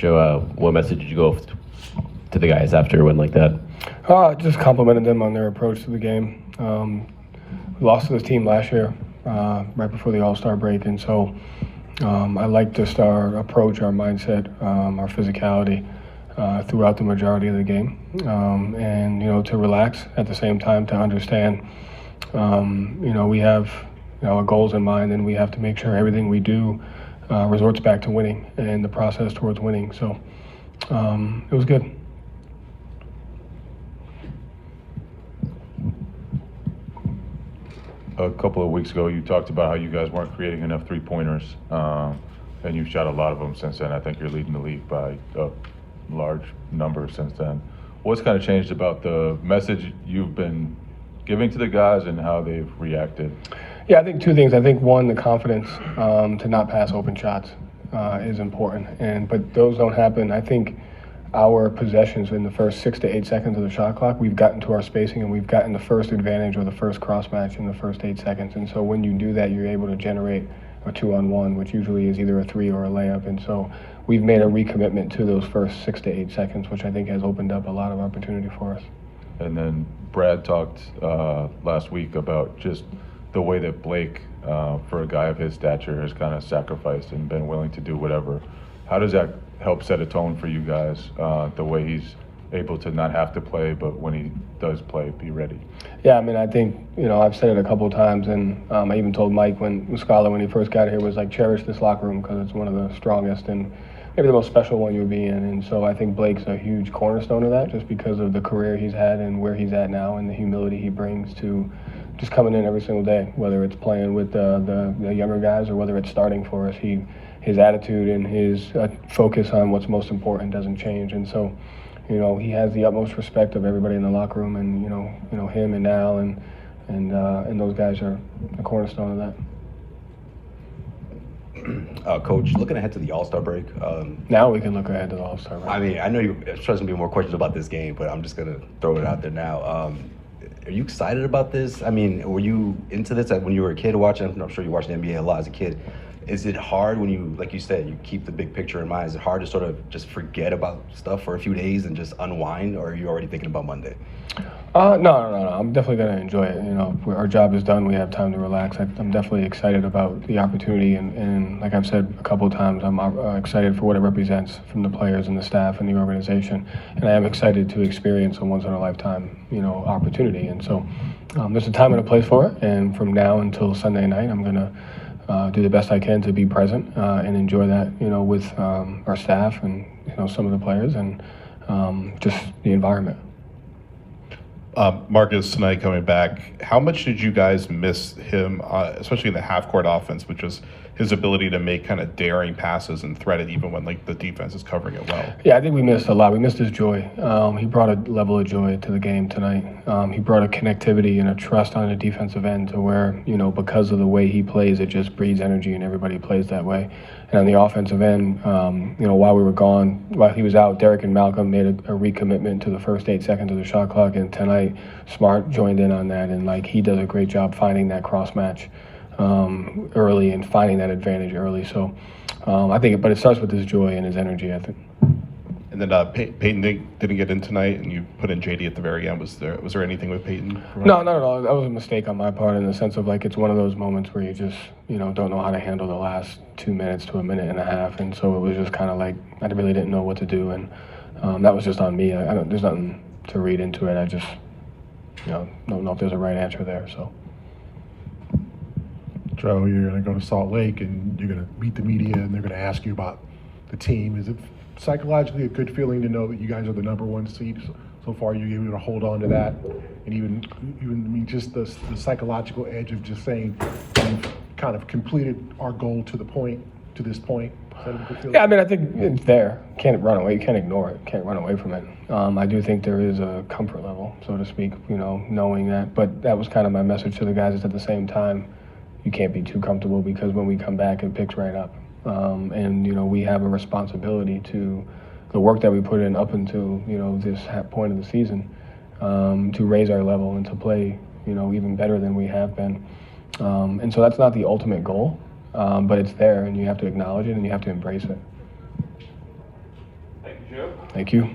Joe, what message did you go to the guys after a win like that? Just complimented them on their approach to the game. We lost to this team last year, right before the All-Star break, and so I liked just our approach, our mindset, our physicality throughout the majority of the game, and to relax at the same time, to understand, we have our goals in mind, and we have to make sure everything we do resorts back to winning and the process towards winning. So it was good. A couple of weeks ago, you talked about how you guys weren't creating enough three-pointers, and you've shot a lot of them since then. I think you're leading the league by a large number since then. What's kind of changed about the message you've been giving to the guys and how they've reacted? Yeah, I think two things. I think one, the confidence to not pass open shots is important, but those don't happen. I think our possessions in the first 6 to 8 seconds of the shot clock, we've gotten to our spacing and we've gotten the first advantage or the first cross match in the first 8 seconds. And so when you do that, you're able to generate a 2-on-1, which usually is either a 3 or a layup. And so we've made a recommitment to those first 6 to 8 seconds, which I think has opened up a lot of opportunity for us. And then Brad talked last week about just the way that Blake, for a guy of his stature, has kind of sacrificed and been willing to do whatever. How does that help set a tone for you guys, the way he's able to not have to play, but when he does play, be ready? Yeah, I mean, I think, I've said it a couple of times, and I even told Mike Mazzulla when he first got here, was like, cherish this locker room because it's one of the strongest and maybe the most special one you'll be in. And so I think Blake's a huge cornerstone of that, just because of the career he's had and where he's at now and the humility he brings to just coming in every single day, whether it's playing with the younger guys or whether it's starting for us. His attitude and his focus on what's most important doesn't change. And so, he has the utmost respect of everybody in the locker room, and him and Al and those guys are the cornerstone of that. Coach, looking ahead to the All-Star break. Now we can look ahead to the All-Star break. I mean, I know there's going to be more questions about this game, but I'm just going to throw it out there now. Are you excited about this? I mean, were you into this when you were a kid watching? I'm sure you watched the NBA a lot as a kid. Is it hard when you, like you said, you keep the big picture in mind? Is it hard to sort of just forget about stuff for a few days and just unwind, or are you already thinking about Monday? No. I'm definitely going to enjoy it. Our job is done. We have time to relax. I'm definitely excited about the opportunity, and like I've said a couple of times, I'm excited for what it represents from the players and the staff and the organization, and I am excited to experience a once-in-a-lifetime, opportunity. And so there's a time and a place for it, and from now until Sunday night, I'm going to do the best I can to be present and enjoy that, with our staff and some of the players and just the environment. Marcus tonight coming back, how much did you guys miss him, especially in the half-court offense, which was his ability to make kind of daring passes and threat it even when the defense is covering it well? Yeah, I think we missed a lot. We missed his joy. He brought a level of joy to the game tonight. He brought a connectivity and a trust on the defensive end to where, because of the way he plays, it just breeds energy and everybody plays that way. And on the offensive end, while we were gone, while he was out, Derek and Malcolm made a recommitment to the first 8 seconds of the shot clock, and tonight Smart joined in on that, and he does a great job finding that cross match early and finding that advantage early. So I think, but it starts with his joy and his energy, I think. And then Peyton didn't get in tonight, and you put in JD at the very end. Was there anything with Peyton? No, not at all. That was a mistake on my part in the sense of it's one of those moments where you just don't know how to handle the last 2 minutes to a minute and a half, and so it was just kind of I really didn't know what to do, and that was just on me. There's nothing to read into it. I just don't know if there's a right answer there. So. Joe, you're going to go to Salt Lake and you're going to meet the media and they're going to ask you about the team. Is it psychologically a good feeling to know that you guys are the number one seed? So far, you're able to hold on to that, and even just the psychological edge of just saying we've kind of completed our goal to this point. Is that a good feeling? Yeah, I mean, I think it's there. Can't run away. You can't ignore it. Can't run away from it. I do think there is a comfort level, so to speak. Knowing that. But that was kind of my message to the guys. Is at the same time, you can't be too comfortable because when we come back, it picks right up. And we have a responsibility to the work that we put in up until this point of the season to raise our level and to play even better than we have been. And so that's not the ultimate goal, but it's there, and you have to acknowledge it and you have to embrace it. Thank you.